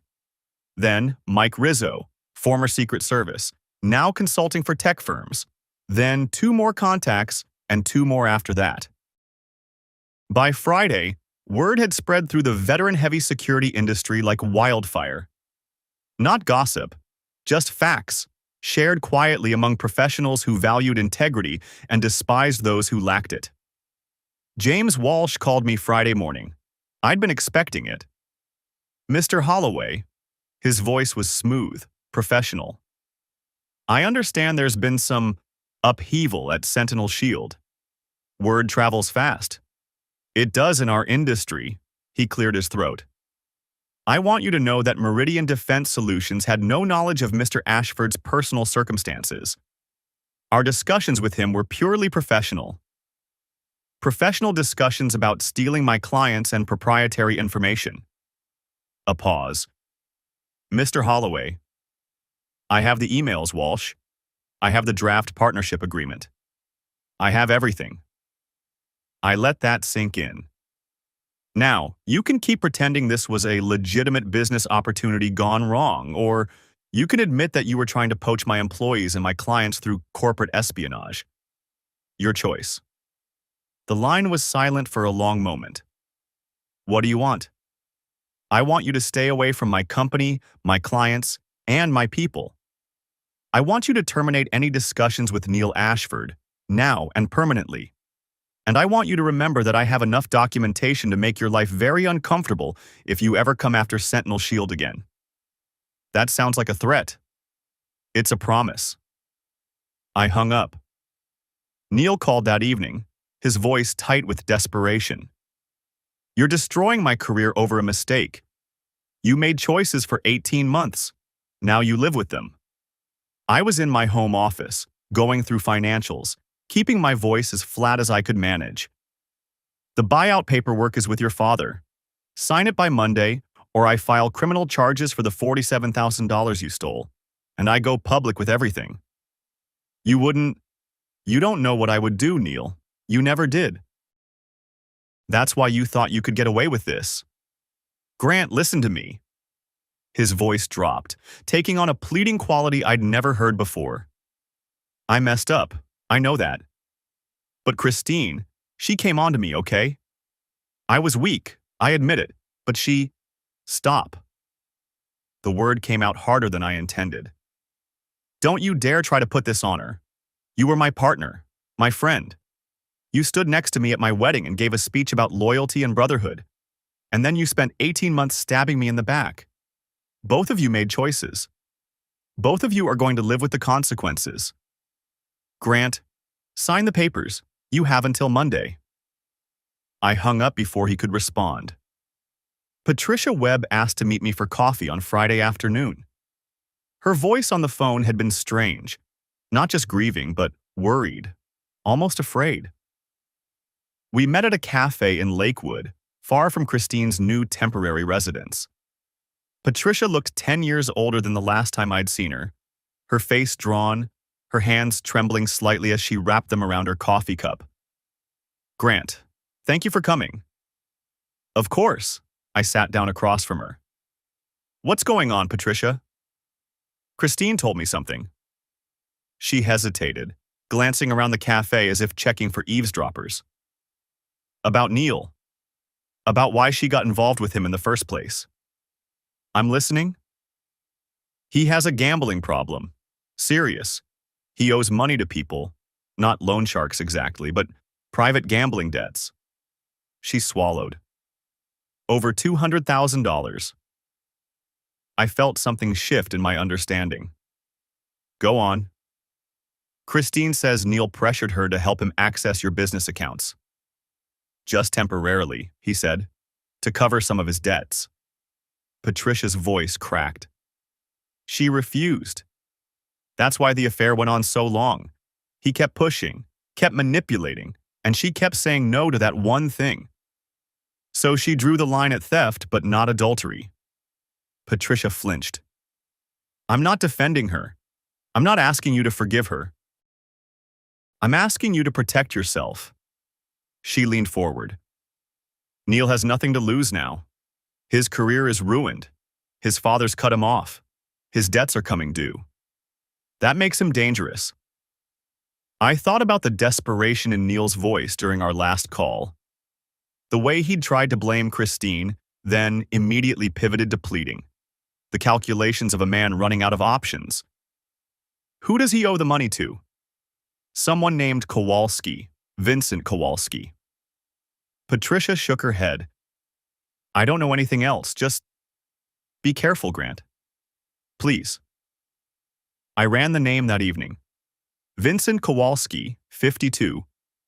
Then Mike Rizzo, former Secret Service, now consulting for tech firms. Then 2 more contacts and 2 more after that. By Friday, word had spread through the veteran-heavy security industry like wildfire. Not gossip, just facts, shared quietly among professionals who valued integrity and despised those who lacked it. James Walsh called me Friday morning. I'd been expecting it. Mr. Holloway. His voice was smooth, professional. I understand there's been some upheaval at Sentinel Shield. Word travels fast. It does in our industry. He cleared his throat. I want you to know that Meridian Defense Solutions had no knowledge of Mr. Ashford's personal circumstances. Our discussions with him were purely professional. Professional discussions about stealing my clients and proprietary information. A pause. Mr. Holloway. I have the emails, Walsh. I have the draft partnership agreement. I have everything. I let that sink in. Now, you can keep pretending this was a legitimate business opportunity gone wrong, or you can admit that you were trying to poach my employees and my clients through corporate espionage. Your choice. The line was silent for a long moment. What do you want? I want you to stay away from my company, my clients, and my people. I want you to terminate any discussions with Neil Ashford, now and permanently. And I want you to remember that I have enough documentation to make your life very uncomfortable if you ever come after Sentinel Shield again. That sounds like a threat. It's a promise. I hung up. Neil called that evening, his voice tight with desperation. You're destroying my career over a mistake. You made choices for 18 months. Now you live with them. I was in my home office, going through financials, keeping my voice as flat as I could manage. The buyout paperwork is with your father. Sign it by Monday, or I file criminal charges for the $47,000 you stole, and I go public with everything. You don't know what I would do, Neil. You never did. That's why you thought you could get away with this. Grant, listen to me. His voice dropped, taking on a pleading quality I'd never heard before. I messed up. I know that. But Christine, she came on to me, okay? I was weak, I admit it, but she… Stop. The word came out harder than I intended. Don't you dare try to put this on her. You were my partner, my friend. You stood next to me at my wedding and gave a speech about loyalty and brotherhood. And then you spent 18 months stabbing me in the back. Both of you made choices. Both of you are going to live with the consequences. Grant, sign the papers. You have until Monday. I hung up before he could respond. Patricia Webb asked to meet me for coffee on Friday afternoon. Her voice on the phone had been strange, not just grieving, but worried, almost afraid. We met at a cafe in Lakewood, far from Christine's new temporary residence. Patricia looked 10 years older than the last time I'd seen her, her face drawn, her hands trembling slightly as she wrapped them around her coffee cup. Grant, thank you for coming. Of course, I sat down across from her. What's going on, Patricia? Christine told me something. She hesitated, glancing around the cafe as if checking for eavesdroppers. About Neil. About why she got involved with him in the first place. I'm listening. He has a gambling problem. Serious. He owes money to people, not loan sharks exactly, but private gambling debts. She swallowed. Over $200,000. I felt something shift in my understanding. Go on. Christine says Neil pressured her to help him access your business accounts. Just temporarily, he said, to cover some of his debts. Patricia's voice cracked. She refused. That's why the affair went on so long. He kept pushing, kept manipulating, and she kept saying no to that one thing. So she drew the line at theft, but not adultery. Patricia flinched. I'm not defending her. I'm not asking you to forgive her. I'm asking you to protect yourself. She leaned forward. Neil has nothing to lose now. His career is ruined. His father's cut him off. His debts are coming due. That makes him dangerous. I thought about the desperation in Neil's voice during our last call. The way he'd tried to blame Christine, then immediately pivoted to pleading. The calculations of a man running out of options. Who does he owe the money to? Someone named Kowalski, Vincent Kowalski. Patricia shook her head. I don't know anything else, just be careful, Grant. Please. I ran the name that evening. Vincent Kowalski, 52,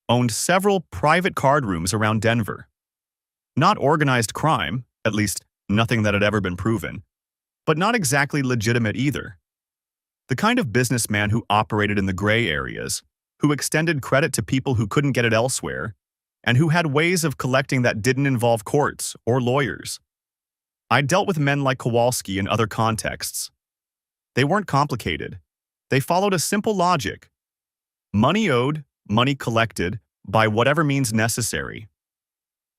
owned several private card rooms around Denver. Not organized crime, at least nothing that had ever been proven, but not exactly legitimate either. The kind of businessman who operated in the gray areas, who extended credit to people who couldn't get it elsewhere, and who had ways of collecting that didn't involve courts or lawyers. I dealt with men like Kowalski in other contexts. They weren't complicated. They followed a simple logic. Money owed, money collected, by whatever means necessary.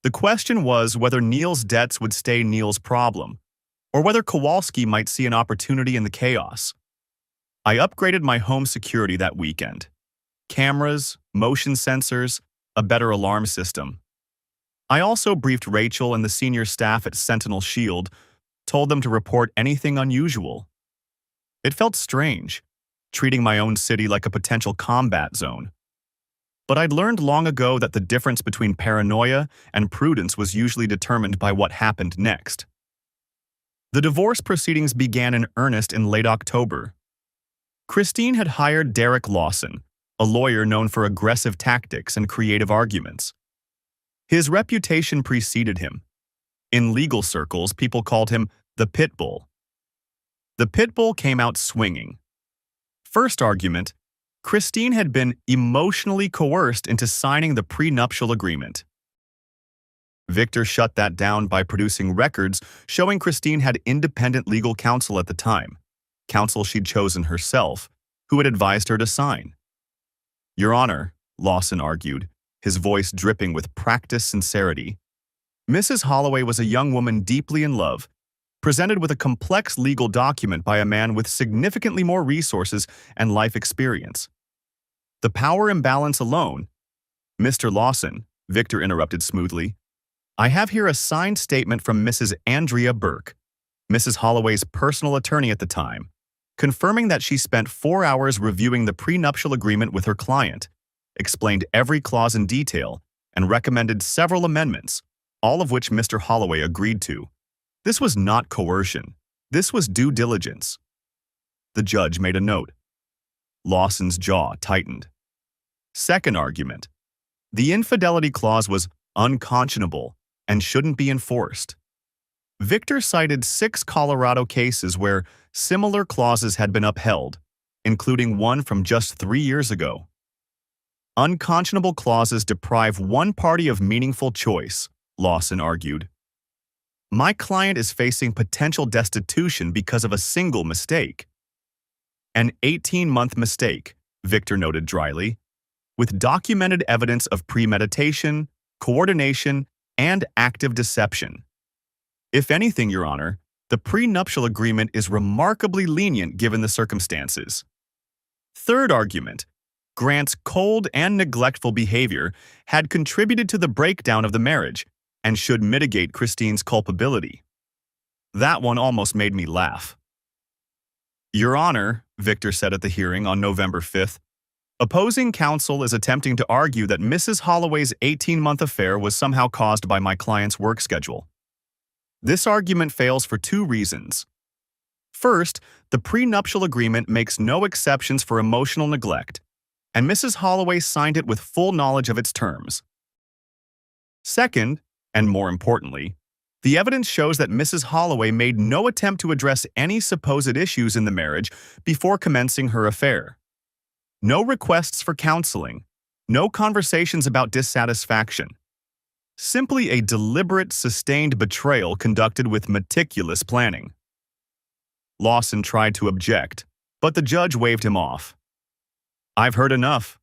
The question was whether Neil's debts would stay Neil's problem, or whether Kowalski might see an opportunity in the chaos. I upgraded my home security that weekend. Cameras, motion sensors, a better alarm system. I also briefed Rachel and the senior staff at Sentinel Shield, told them to report anything unusual. It felt strange, treating my own city like a potential combat zone. But I'd learned long ago that the difference between paranoia and prudence was usually determined by what happened next. The divorce proceedings began in earnest in late October. Christine had hired Derek Lawson, a lawyer known for aggressive tactics and creative arguments. His reputation preceded him. In legal circles, people called him the Pit Bull. The Pit Bull came out swinging. First argument, Christine had been emotionally coerced into signing the prenuptial agreement. Victor shut that down by producing records showing Christine had independent legal counsel at the time, counsel she'd chosen herself, who had advised her to sign. Your Honor, Lawson argued, his voice dripping with practiced sincerity, Mrs. Holloway was a young woman deeply in love, presented with a complex legal document by a man with significantly more resources and life experience. The power imbalance alone— Mr. Lawson, Victor interrupted smoothly, I have here a signed statement from Mrs. Andrea Burke, Mrs. Holloway's personal attorney at the time, confirming that she spent 4 hours reviewing the prenuptial agreement with her client, explained every clause in detail, and recommended several amendments, all of which Mr. Holloway agreed to. This was not coercion. This was due diligence. The judge made a note. Lawson's jaw tightened. Second argument. The infidelity clause was unconscionable and shouldn't be enforced. Victor cited 6 Colorado cases where similar clauses had been upheld, including one from just 3 years ago. Unconscionable clauses deprive one party of meaningful choice, Lawson argued. My client is facing potential destitution because of a single mistake. An 18-month mistake, Victor noted dryly, with documented evidence of premeditation, coordination, and active deception. If anything, Your Honor, the prenuptial agreement is remarkably lenient given the circumstances. Third argument, Grant's cold and neglectful behavior had contributed to the breakdown of the marriage and should mitigate Christine's culpability. That one almost made me laugh. Your Honor, Victor said at the hearing on November 5th, opposing counsel is attempting to argue that Mrs. Holloway's 18-month affair was somehow caused by my client's work schedule. This argument fails for 2 reasons. First, the prenuptial agreement makes no exceptions for emotional neglect, and Mrs. Holloway signed it with full knowledge of its terms. Second, and more importantly, the evidence shows that Mrs. Holloway made no attempt to address any supposed issues in the marriage before commencing her affair. No requests for counseling, no conversations about dissatisfaction. Simply a deliberate, sustained betrayal conducted with meticulous planning. Lawson tried to object, but the judge waved him off. I've heard enough.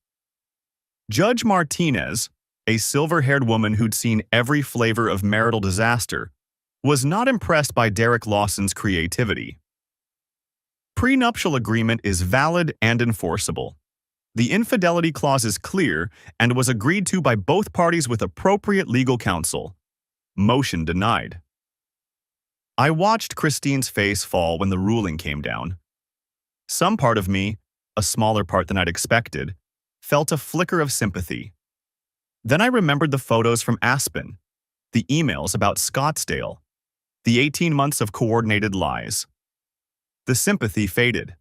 Judge Martinez, a silver-haired woman who'd seen every flavor of marital disaster, was not impressed by Derek Lawson's creativity. Prenuptial agreement is valid and enforceable. The infidelity clause is clear and was agreed to by both parties with appropriate legal counsel. Motion denied. I watched Christine's face fall when the ruling came down. Some part of me, a smaller part than I'd expected, felt a flicker of sympathy. Then I remembered the photos from Aspen, the emails about Scottsdale, the 18 months of coordinated lies. The sympathy faded.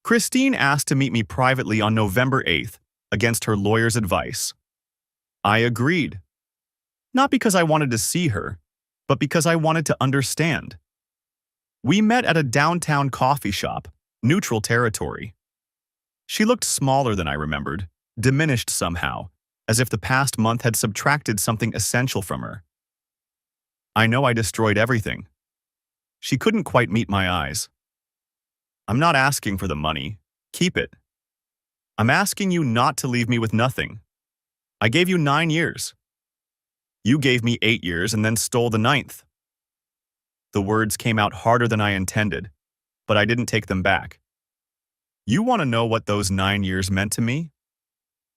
Christine asked to meet me privately on November 8th against her lawyer's advice. I agreed. Not because I wanted to see her, but because I wanted to understand. We met at a downtown coffee shop, neutral territory. She looked smaller than I remembered, diminished somehow, as if the past month had subtracted something essential from her. I know I destroyed everything. She couldn't quite meet my eyes. I'm not asking for the money. Keep it. I'm asking you not to leave me with nothing. I gave you 9 years. You gave me 8 years and then stole the 9th. The words came out harder than I intended, but I didn't take them back. You want to know what those 9 years meant to me?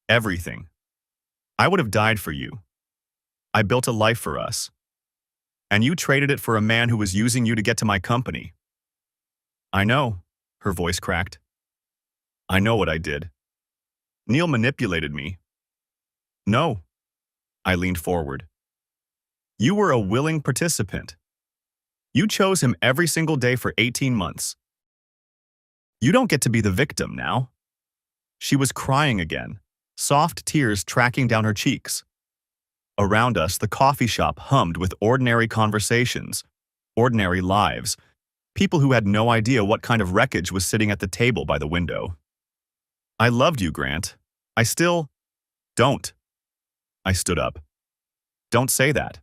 Everything. I would have died for you. I built a life for us. And you traded it for a man who was using you to get to my company. I know, her voice cracked. I know what I did. Neil manipulated me. No. I leaned forward. You were a willing participant. You chose him every single day for 18 months. You don't get to be the victim now. She was crying again, soft tears tracking down her cheeks. Around us, the coffee shop hummed with ordinary conversations, ordinary lives, people who had no idea what kind of wreckage was sitting at the table by the window. I loved you, Grant. I still don't. I stood up. Don't say that.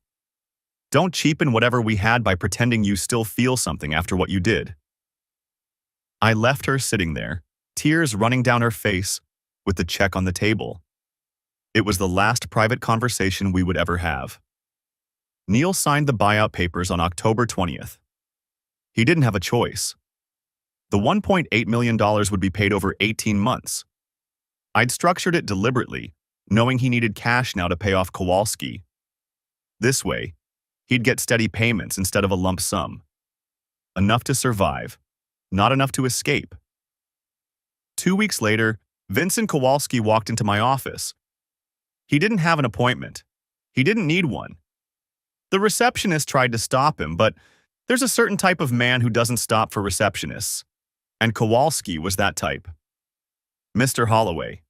Don't cheapen whatever we had by pretending you still feel something after what you did. I left her sitting there, tears running down her face, with the check on the table. It was the last private conversation we would ever have. Neil signed the buyout papers on October 20th. He didn't have a choice. The $1.8 million would be paid over 18 months. I'd structured it deliberately, knowing he needed cash now to pay off Kowalski. This way, he'd get steady payments instead of a lump sum. Enough to survive, not enough to escape. 2 weeks later, Vincent Kowalski walked into my office. He didn't have an appointment. He didn't need one. The receptionist tried to stop him, but there's a certain type of man who doesn't stop for receptionists, and Kowalski was that type. Mr. Holloway.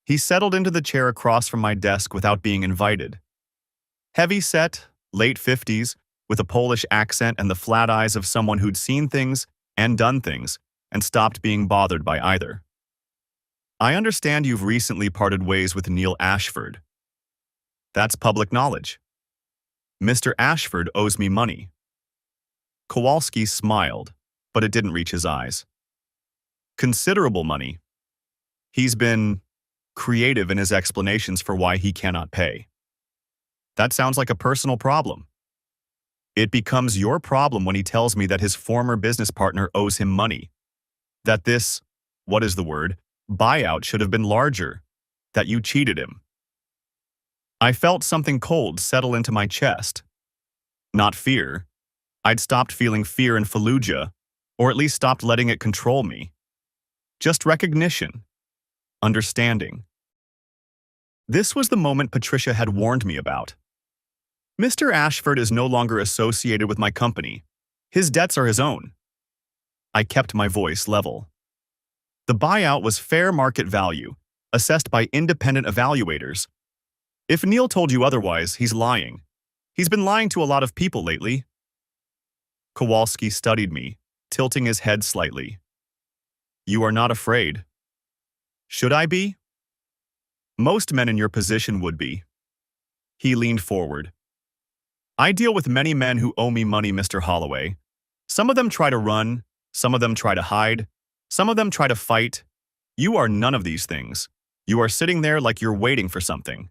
He settled into the chair across from my desk without being invited. Heavy-set, late 50s, with a Polish accent and the flat eyes of someone who'd seen things and done things and stopped being bothered by either. I understand you've recently parted ways with Neil Ashford. That's public knowledge. Mr. Ashford owes me money. Kowalski smiled, but it didn't reach his eyes. Considerable money. He's been creative in his explanations for why he cannot pay. That sounds like a personal problem. It becomes your problem when he tells me that his former business partner owes him money. That this, what is the word, buyout should have been larger. That you cheated him. I felt something cold settle into my chest. Not fear. I'd stopped feeling fear in Fallujah, or at least stopped letting it control me. Just recognition. Understanding. This was the moment Patricia had warned me about. Mr. Ashford is no longer associated with my company. His debts are his own. I kept my voice level. The buyout was fair market value, assessed by independent evaluators. If Neil told you otherwise, he's lying. He's been lying to a lot of people lately. Kowalski studied me, tilting his head slightly. You are not afraid. Should I be? Most men in your position would be. He leaned forward. I deal with many men who owe me money, Mr. Holloway. Some of them try to run, some of them try to hide, some of them try to fight. You are none of these things. You are sitting there like you're waiting for something.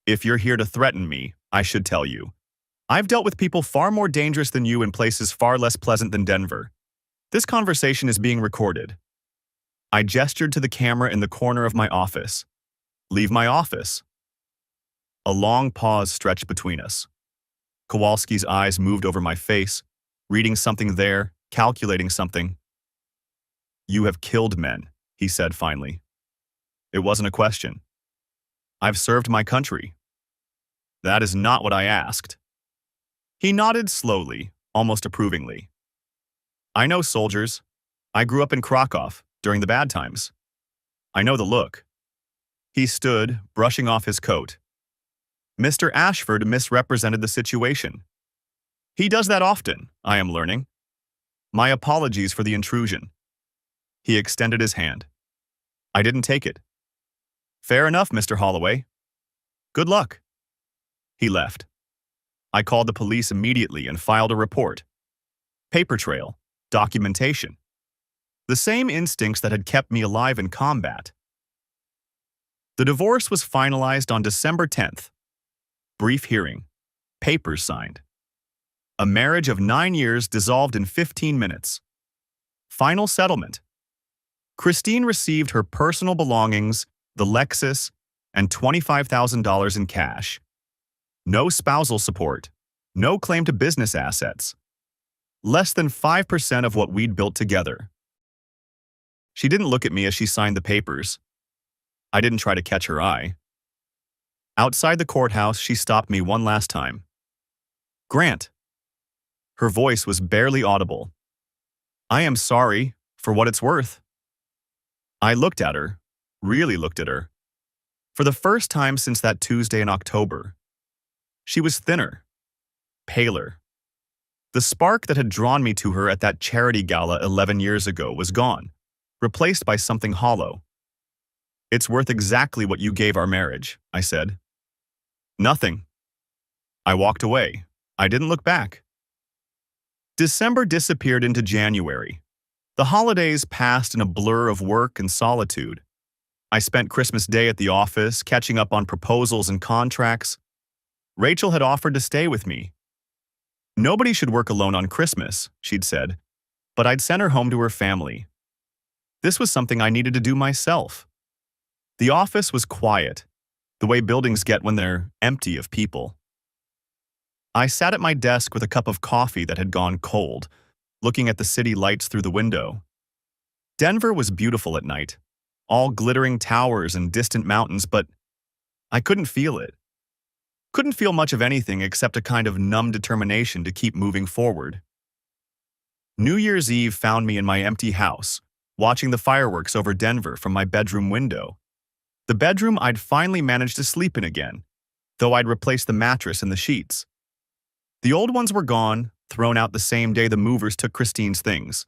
If you're here to threaten me, I should tell you. I've dealt with people far more dangerous than you in places far less pleasant than Denver. This conversation is being recorded. I gestured to the camera in the corner of my office. Leave my office. A long pause stretched between us. Kowalski's eyes moved over my face, reading something there, calculating something. You have killed men, he said finally. It wasn't a question. I've served my country. That is not what I asked. He nodded slowly, almost approvingly. I know soldiers. I grew up in Krakow during the bad times. I know the look. He stood, brushing off his coat. Mr. Ashford misrepresented the situation. He does that often, I am learning. My apologies for the intrusion. He extended his hand. I didn't take it. Fair enough, Mr. Holloway. Good luck. He left. I called the police immediately and filed a report. Paper trail, documentation. The same instincts that had kept me alive in combat. The divorce was finalized on December 10th. Brief hearing. Papers signed. A marriage of 9 years dissolved in 15 minutes. Final settlement. Christine received her personal belongings, the Lexus, and $25,000 in cash. No spousal support. No claim to business assets. Less than 5% of what we'd built together. She didn't look at me as she signed the papers. I didn't try to catch her eye. Outside the courthouse, she stopped me one last time. Grant. Her voice was barely audible. I am sorry, for what it's worth. I looked at her, really looked at her. For the first time since that Tuesday in October. She was thinner, paler. The spark that had drawn me to her at that charity gala 11 years ago was gone, replaced by something hollow. It's worth exactly what you gave our marriage, I said. Nothing. I walked away. I didn't look back. December disappeared into January. The holidays passed in a blur of work and solitude. I spent Christmas Day at the office, catching up on proposals and contracts. Rachel had offered to stay with me. Nobody should work alone on Christmas, she'd said, but I'd sent her home to her family. This was something I needed to do myself. The office was quiet, the way buildings get when they're empty of people. I sat at my desk with a cup of coffee that had gone cold, looking at the city lights through the window. Denver was beautiful at night, all glittering towers and distant mountains, but I couldn't feel it. Couldn't feel much of anything except a kind of numb determination to keep moving forward. New Year's Eve found me in my empty house, watching the fireworks over Denver from my bedroom window. The bedroom I'd finally managed to sleep in again, though I'd replaced the mattress and the sheets. The old ones were gone, thrown out the same day the movers took Christine's things.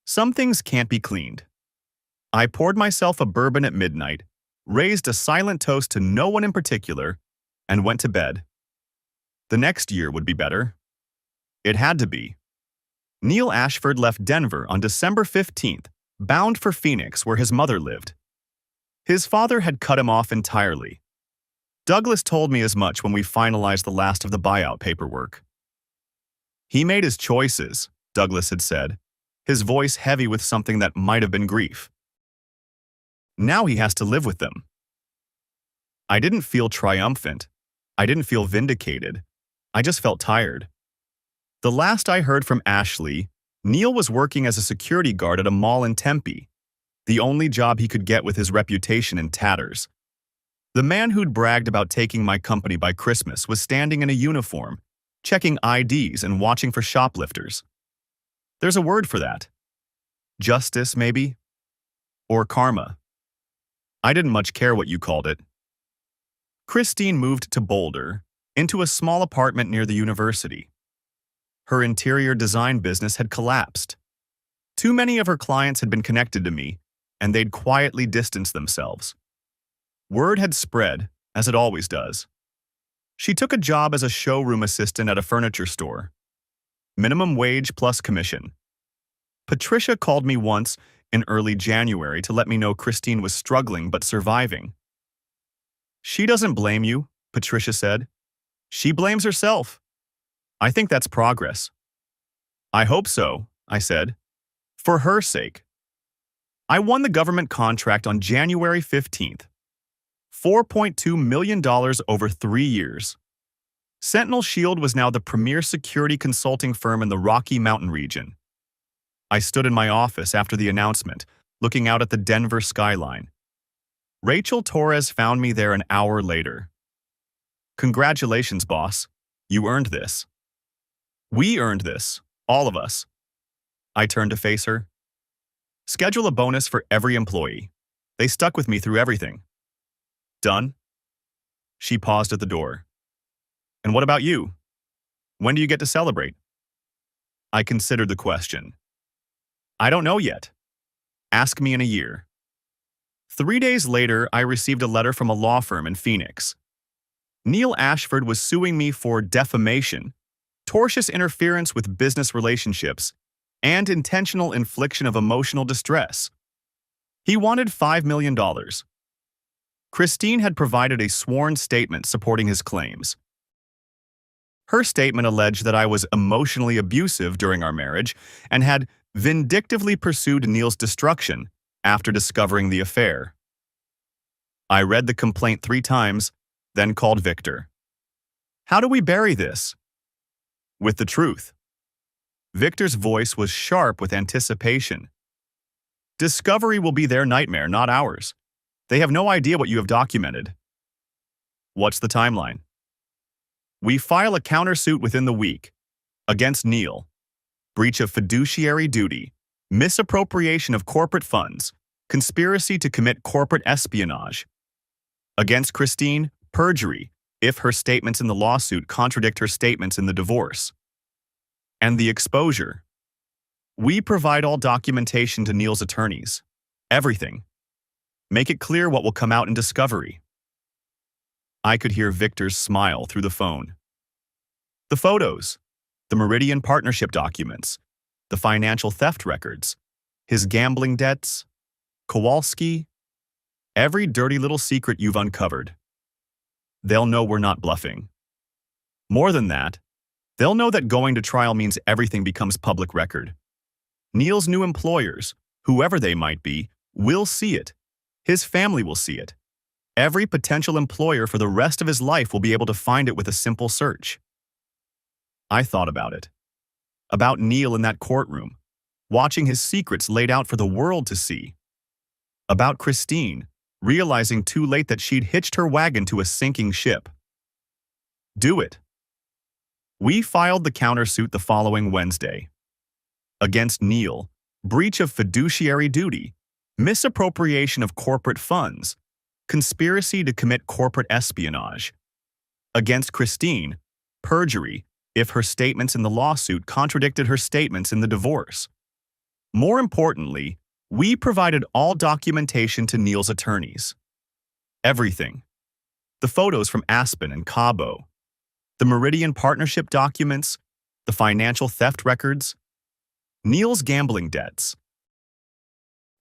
Some things can't be cleaned. I poured myself a bourbon at midnight, raised a silent toast to no one in particular, and went to bed. The next year would be better. It had to be. Neil Ashford left Denver on December 15th, bound for Phoenix where his mother lived. His father had cut him off entirely. Douglas told me as much when we finalized the last of the buyout paperwork. He made his choices, Douglas had said, his voice heavy with something that might have been grief. Now he has to live with them. I didn't feel triumphant. I didn't feel vindicated. I just felt tired. The last I heard from Ashley, Neil was working as a security guard at a mall in Tempe, the only job he could get with his reputation in tatters. The man who'd bragged about taking my company by Christmas was standing in a uniform, checking IDs and watching for shoplifters. There's a word for that. Justice, maybe? Or karma. I didn't much care what you called it. Christine moved to Boulder, into a small apartment near the university. Her interior design business had collapsed. Too many of her clients had been connected to me, and they'd quietly distanced themselves. Word had spread, as it always does. She took a job as a showroom assistant at a furniture store. Minimum wage plus commission. Patricia called me once in early January to let me know Christine was struggling but surviving. "She doesn't blame you," Patricia said. "She blames herself." "I think that's progress." "I hope so," I said. "For her sake." I won the government contract on January 15th. $4.2 million over 3 years. Sentinel Shield was now the premier security consulting firm in the Rocky Mountain region. I stood in my office after the announcement, looking out at the Denver skyline. Rachel Torres found me there an hour later. "Congratulations, boss. You earned this." "We earned this, all of us." I turned to face her. "Schedule a bonus for every employee. They stuck with me through everything." "Done?" She paused at the door. "And what about you? When do you get to celebrate?" I considered the question. "I don't know yet. Ask me in a year." 3 days later, I received a letter from a law firm in Phoenix. Neil Ashford was suing me for defamation, tortious interference with business relationships, and intentional infliction of emotional distress. He wanted $5 million. Christine had provided a sworn statement supporting his claims. Her statement alleged that I was emotionally abusive during our marriage and had vindictively pursued Neil's destruction after discovering the affair. I read the complaint 3 times, then called Victor. "How do we bury this?" "With the truth." Victor's voice was sharp with anticipation. "Discovery will be their nightmare, not ours. They have no idea what you have documented." "What's the timeline?" "We file a countersuit within the week. Against Neil. Breach of fiduciary duty, misappropriation of corporate funds, conspiracy to commit corporate espionage. Against Christine, perjury, if her statements in the lawsuit contradict her statements in the divorce." "And the exposure?" "We provide all documentation to Neil's attorneys. Everything. Make it clear what will come out in discovery." I could hear Victor's smile through the phone. "The photos, the Meridian partnership documents, the financial theft records, his gambling debts, Kowalski, every dirty little secret you've uncovered. They'll know we're not bluffing. More than that, they'll know that going to trial means everything becomes public record. Neil's new employers, whoever they might be, will see it. His family will see it. Every potential employer for the rest of his life will be able to find it with a simple search." I thought about it. About Neil in that courtroom, watching his secrets laid out for the world to see. About Christine, realizing too late that she'd hitched her wagon to a sinking ship. Do it. We filed the countersuit the following Wednesday. Against Neil, breach of fiduciary duty, misappropriation of corporate funds, conspiracy to commit corporate espionage. Against Christine, perjury, if her statements in the lawsuit contradicted her statements in the divorce. More importantly, we provided all documentation to Neil's attorneys. Everything. The photos from Aspen and Cabo, the Meridian partnership documents, the financial theft records, Neil's gambling debts,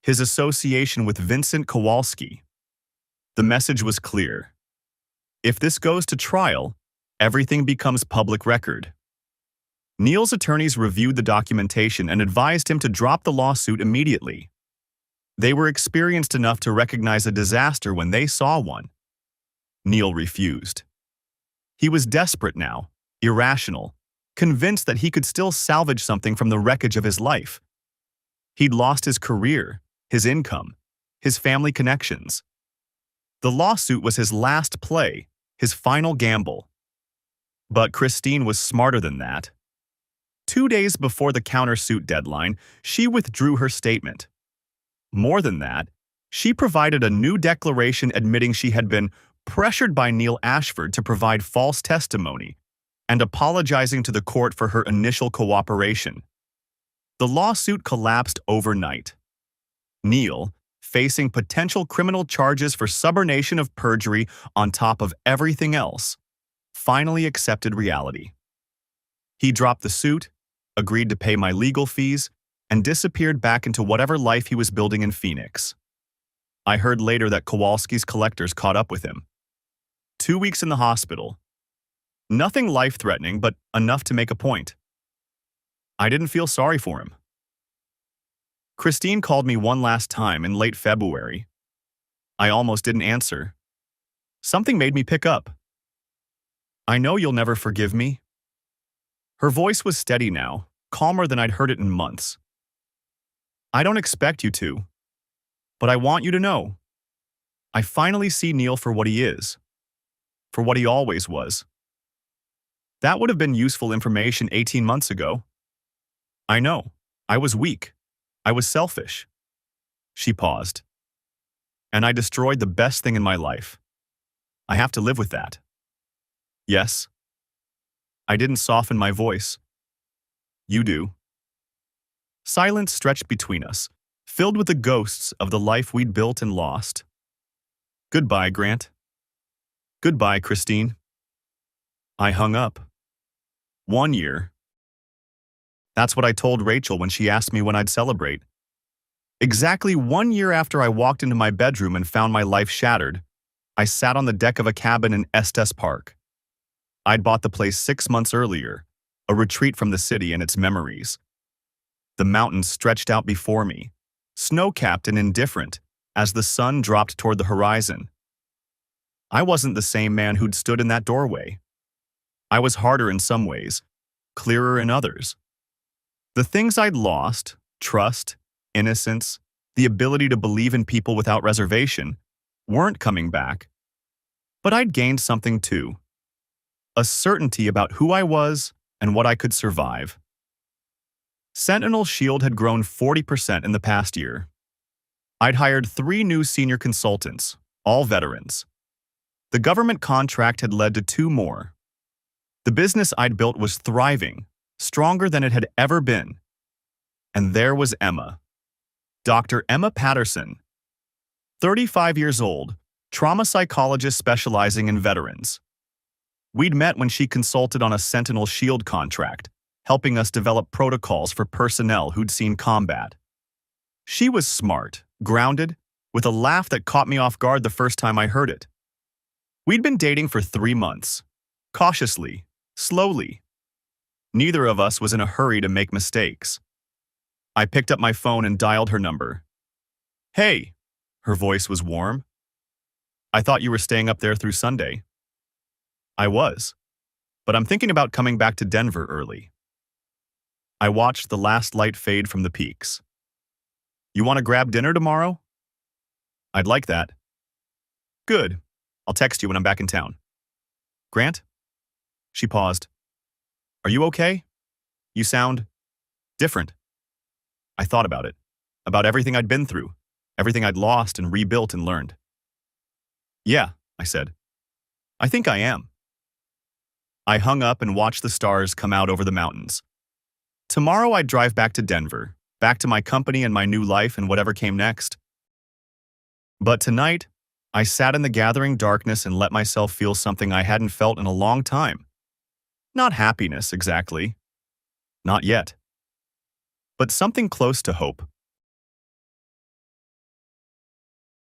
his association with Vincent Kowalski. The message was clear. If this goes to trial, everything becomes public record. Neil's attorneys reviewed the documentation and advised him to drop the lawsuit immediately. They were experienced enough to recognize a disaster when they saw one. Neil refused. He was desperate now, irrational, convinced that he could still salvage something from the wreckage of his life. He'd lost his career, his income, his family connections. The lawsuit was his last play, his final gamble. But Christine was smarter than that. 2 days before the countersuit deadline, she withdrew her statement. More than that, she provided a new declaration admitting she had been pressured by Neil Ashford to provide false testimony and apologizing to the court for her initial cooperation. The lawsuit collapsed overnight. Neil, facing potential criminal charges for subornation of perjury on top of everything else, finally accepted reality. He dropped the suit, agreed to pay my legal fees, and disappeared back into whatever life he was building in Phoenix. I heard later that Kowalski's collectors caught up with him. 2 weeks in the hospital. Nothing life-threatening, but enough to make a point. I didn't feel sorry for him. Christine called me one last time in late February. I almost didn't answer. Something made me pick up. I know you'll never forgive me. Her voice was steady now, calmer than I'd heard it in months. I don't expect you to, but I want you to know. I finally see Neil for what he is, for what he always was. That would have been useful information 18 months ago. I know. I was weak. I was selfish. She paused. And I destroyed the best thing in my life. I have to live with that. Yes. I didn't soften my voice. You do. Silence stretched between us, filled with the ghosts of the life we'd built and lost. Goodbye, Grant. Goodbye, Christine. I hung up. 1 year. That's what I told Rachel when she asked me when I'd celebrate. Exactly 1 year after I walked into my bedroom and found my life shattered, I sat on the deck of a cabin in Estes Park. I'd bought the place 6 months earlier, a retreat from the city and its memories. The mountains stretched out before me, snow-capped and indifferent, as the sun dropped toward the horizon. I wasn't the same man who'd stood in that doorway. I was harder in some ways, clearer in others. The things I'd lost, trust, innocence, the ability to believe in people without reservation, weren't coming back. But I'd gained something too. A certainty about who I was and what I could survive. Sentinel Shield had grown 40% in the past year. I'd hired 3 new senior consultants, all veterans. The government contract had led to 2 more. The business I'd built was thriving, stronger than it had ever been. And there was Emma. Dr. Emma Patterson, 35 years old, trauma psychologist specializing in veterans. We'd met when she consulted on a Sentinel Shield contract, helping us develop protocols for personnel who'd seen combat. She was smart, grounded, with a laugh that caught me off guard the first time I heard it. We'd been dating for 3 months, cautiously, slowly. Neither of us was in a hurry to make mistakes. I picked up my phone and dialed her number. Hey, her voice was warm. I thought you were staying up there through Sunday. I was, but I'm thinking about coming back to Denver early. I watched the last light fade from the peaks. You want to grab dinner tomorrow? I'd like that. Good. I'll text you when I'm back in town. Grant? She paused. Are you okay? You sound different. I thought about it, about everything I'd been through, everything I'd lost and rebuilt and learned. Yeah, I said. I think I am. I hung up and watched the stars come out over the mountains. Tomorrow I'd drive back to Denver, back to my company and my new life and whatever came next. But tonight, I sat in the gathering darkness and let myself feel something I hadn't felt in a long time. Not happiness, exactly. Not yet. But something close to hope.